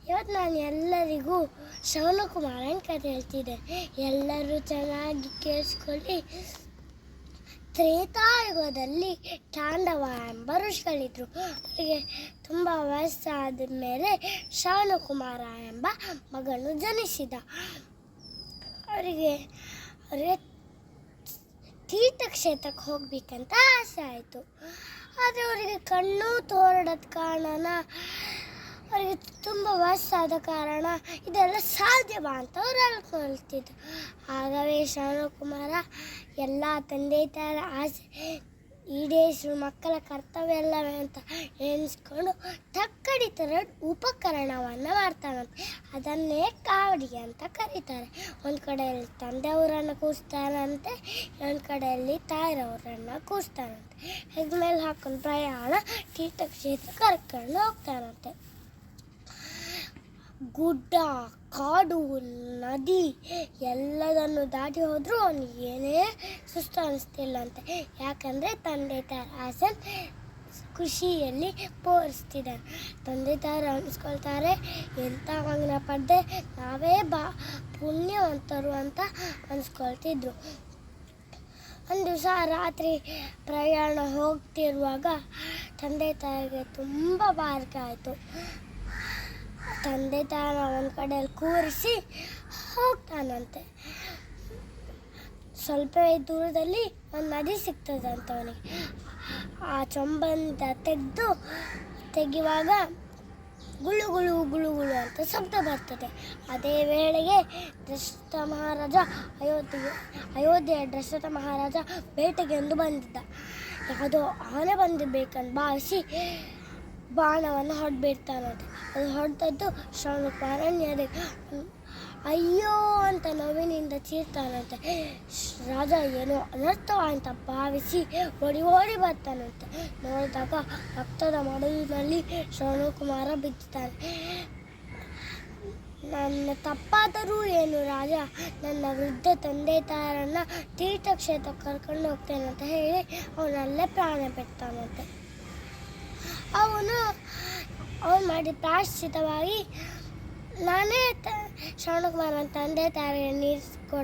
ಇವತ್ತು ನಾನು ಎಲ್ಲರಿಗೂ ಶ್ರವಣಕುಮಾರನ ಕಥೆ ಹೇಳ್ತಿದ್ದೆ. ಎಲ್ಲರೂ ಚೆನ್ನಾಗಿ ಕೇಳಿಸ್ಕೊಳ್ಳಿ. ತ್ರೇತಾಯುಗದಲ್ಲಿ ಚಾಂಡವ ಎಂಬ ಋಷಿಗಳಿದ್ರು. ಅವರಿಗೆ ತುಂಬ ವಯಸ್ಸಾದ ಮೇಲೆ ಶ್ರವಣಕುಮಾರ ಎಂಬ ಮಗನು ಜನಿಸಿದ. ಅವರಿಗೆ ತೀರ್ಥಕ್ಷೇತ್ರಕ್ಕೆ ಹೋಗ್ಬೇಕಂತ ಆಸೆ ಆಯಿತು. ಆದರೆ ಅವರಿಗೆ ಕಣ್ಣು ತೋರಡದ ಕಾರಣ, ಅವರಿಗೆ ತುಂಬ ವಯಸ್ಸಾದ ಕಾರಣ ಇದೆಲ್ಲ ಸಾಧ್ಯವಾ ಅಂತ ಅವ್ರು ಅನ್ಕೊಳ್ತಿದ್ರು. ಆಗವೇ ಶ್ರವಣಕುಮಾರ ಎಲ್ಲ ತಂದೆ ತಾಯಿಯ ಆಸೆ ಈಡೇರಿಸುವ ಮಕ್ಕಳ ಕರ್ತವ್ಯ ಅಲ್ಲವೇ ಅಂತ ಎಣಿಸ್ಕೊಂಡು ತಕ್ಕಡಿ ಥರ ಉಪಕರಣವನ್ನು ಮಾಡ್ತಾನಂತೆ. ಅದನ್ನೇ ಕಾವಡಿ ಅಂತ ಕರೀತಾರೆ. ಒಂದು ಕಡೆಯಲ್ಲಿ ತಂದೆಯವರನ್ನು ಕೂರಿಸ್ತಾನಂತೆ, ಇನ್ನೊಂದು ಕಡೆಯಲ್ಲಿ ತಾಯಿರವರನ್ನು ಕೂರಿಸ್ತಾನಂತೆ. ಹೆಗ್ಮೇಲೆ ಹಾಕೊಂಡು ಪ್ರಯಾಣ ತೀರ್ಥಕ್ಷೇತ್ರ ಕರ್ಕೊಂಡು ಹೋಗ್ತಾನಂತೆ. ಗುಡ್ಡ, ಕಾಡು, ನದಿ ಎಲ್ಲದನ್ನು ದಾಟಿ ಹೋದರೂ ಅವನಿಗೆ ಏನೇ ಸುಸ್ತು ಅನ್ನಿಸ್ತಿಲ್ಲಂತೆ. ಯಾಕಂದರೆ ತಂದೆ ತಾಯಿ ಆಸೆ ಖುಷಿಯಲ್ಲಿ ಪೂರೈಸ್ತಿದ್ದಾರೆ. ತಂದೆ ತಾಯಿ ಅನಿಸ್ಕೊಳ್ತಾರೆ, ಎಂಥ ಮಗನ ಪಡೆದೆ, ನಾವೇ ಪುಣ್ಯವಂತರು ಅಂತ ಅನಿಸ್ಕೊಳ್ತಿದ್ರು. ಒಂದು ದಿವಸ ರಾತ್ರಿ ಪ್ರಯಾಣ ಹೋಗ್ತಿರುವಾಗ ತಂದೆ ತಾಯಿಗೆ ತುಂಬ ಬಾರಿಕೆ ಆಯಿತು. ತಂದೆ ತಾಯಿನ ಒಂದು ಕಡೆಯಲ್ಲಿ ಕೂರಿಸಿ ಹೋಗ್ತಾನಂತೆ. ಸ್ವಲ್ಪ ದೂರದಲ್ಲಿ ಒಂದು ನದಿ ಸಿಗ್ತದಂತ ಅವನಿಗೆ. ಆ ಚೊಂಬಂದ ತೆಗೆಯುವಾಗ ಗುಳು ಗುಳು ಗುಳು ಗುಳು ಅಂತ ಶಬ್ದ ಬರ್ತದೆ. ಅದೇ ವೇಳೆಗೆ ದಶರಥ ಮಹಾರಾಜ ಅಯೋಧ್ಯೆಯ ದಶರಥ ಮಹಾರಾಜ ಬೇಟೆಗೆ ಎಂದು ಬಂದಿದ್ದ. ಯಾವುದೋ ಆನೆ ಬಂದಿರಬೇಕಂತ ಭಾವಿಸಿ ಬಾಣವನ್ನು ಹೊಡೆಬಿಡ್ತಾನಂತೆ. ಅದು ಹೊಡೆದದ್ದು ಶ್ರವಣಕುಮಾರನ ಅಯ್ಯೋ ಅಂತ ನೋವಿನಿಂದ ಚೀರ್ತಾನಂತೆ. ರಾಜ ಏನೋ ಅನರ್ಥ ಅಂತ ಭಾವಿಸಿ ಓಡಿ ಬರ್ತಾನಂತೆ. ನೋಡಿದಾಗ ರಕ್ತದ ಮಡುವಿನಲ್ಲಿ ಶ್ರವಣಕುಮಾರ ಬಿದ್ದಾನೆ. ನನ್ನ ತಪ್ಪಾದರೂ ಏನು ರಾಜ, ನನ್ನ ವೃದ್ಧ ತಂದೆ ತಾಯರನ್ನು ತೀರ್ಥಕ್ಷೇತ್ರಕ್ಕೆ ಕರ್ಕೊಂಡು ಹೋಗ್ತೇನೆ ಅಂತ ಹೇಳಿ ಅವನಲ್ಲೇ ಪ್ರಾಣ ಬಿಡ್ತಾನಂತೆ. ಅವನು ಮಾಡಿ ಪ್ರಾಯಶ್ಚಿತವಾಗಿ ನಾನೇ ಶ್ರವಣಕುಮಾರನ ತಂದೆ ತಾಯಿಗೆ ನೀರು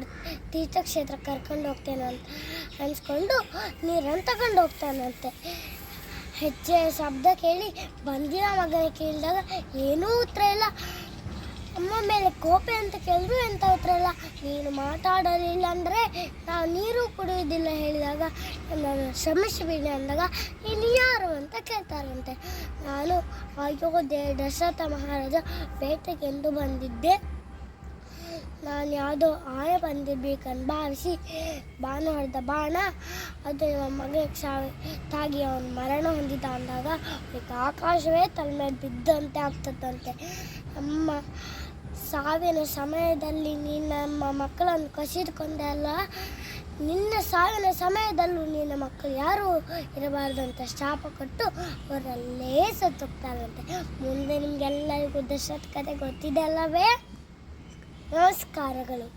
ತೀರ್ಥಕ್ಷೇತ್ರಕ್ಕೆ ಕರ್ಕೊಂಡು ಹೋಗ್ತೇನೆ ಅಂತ ಅನ್ಸ್ಕೊಂಡು ನೀರನ್ನು ತಗೊಂಡು ಹೋಗ್ತಾನಂತೆ. ಹೆಜ್ಜೆಯ ಶಬ್ದ ಕೇಳಿ ಬಂದಿರೋ ಮಗನ ಕೇಳಿದಾಗ ಏನೂ ಉತ್ತರ ಇಲ್ಲ. ಅಮ್ಮ ಮೇಲೆ ಕೋಪೆ ಅಂತ ಕೇಳಿದ್ರು ಎಂಥ ಉತ್ತರ ಇಲ್ಲ. ನೀನು ಮಾತಾಡಲಿಲ್ಲ ಅಂದರೆ ನಾವು ನೀರು ಕುಡಿಯೋದಿಲ್ಲ ಹೇಳಿದಾಗ ನಾನು ಶ್ರಮಿಸಬೇಡಿ ಅಂದಾಗ ನೀನು ಯಾರು ಅಂತ ಕೇಳ್ತಾರಂತೆ. ನಾನು ಅಯೋಧ್ಯೆ ದಶರಥ ಮಹಾರಾಜ ಬೇಟೆಗೆಂದು ಬಂದಿದ್ದೆ. ನಾನು ಯಾವುದೋ ಆನೆ ಬಂದಿರ್ಬೇಕಂತ ಭಾವಿಸಿ ಬಾಣ ಹೊಡೆದ ಬಾಣ ಅದು ನಮ್ಮ ಮಗನಿಗೆ ತಾಗಿ ಅವನು ಮರಣ ಹೊಂದಿದ್ದ ಅಂದಾಗ ಅದಕ್ಕೆ ಆಕಾಶವೇ ತಲೆ ಮೇಲೆ ಬಿದ್ದಂತೆ ಆಗ್ತದಂತೆ. ನಮ್ಮ ಸಾವಿನ ಸಮಯದಲ್ಲಿ ನೀನು ನಮ್ಮ ಮಕ್ಕಳನ್ನು ಕಸಿದುಕೊಂಡೆ ಅಲ್ಲ, ನಿನ್ನ ಸಾವಿನ ಸಮಯದಲ್ಲೂ ನಿನ್ನ ಮಕ್ಕಳು ಯಾರೂ ಇರಬಾರ್ದಂತ ಶಾಪ ಕೊಟ್ಟು ಅವರಲ್ಲೇ ಸತ್ತೋಗ್ತಾರಂತೆ. ಮುಂದೆ ನಿಮಗೆಲ್ಲರಿಗೂ ದಶರಥ ಕಥೆ ಗೊತ್ತಿದೆ ಅಲ್ಲವೇ? ನಮಸ್ಕಾರಗಳು.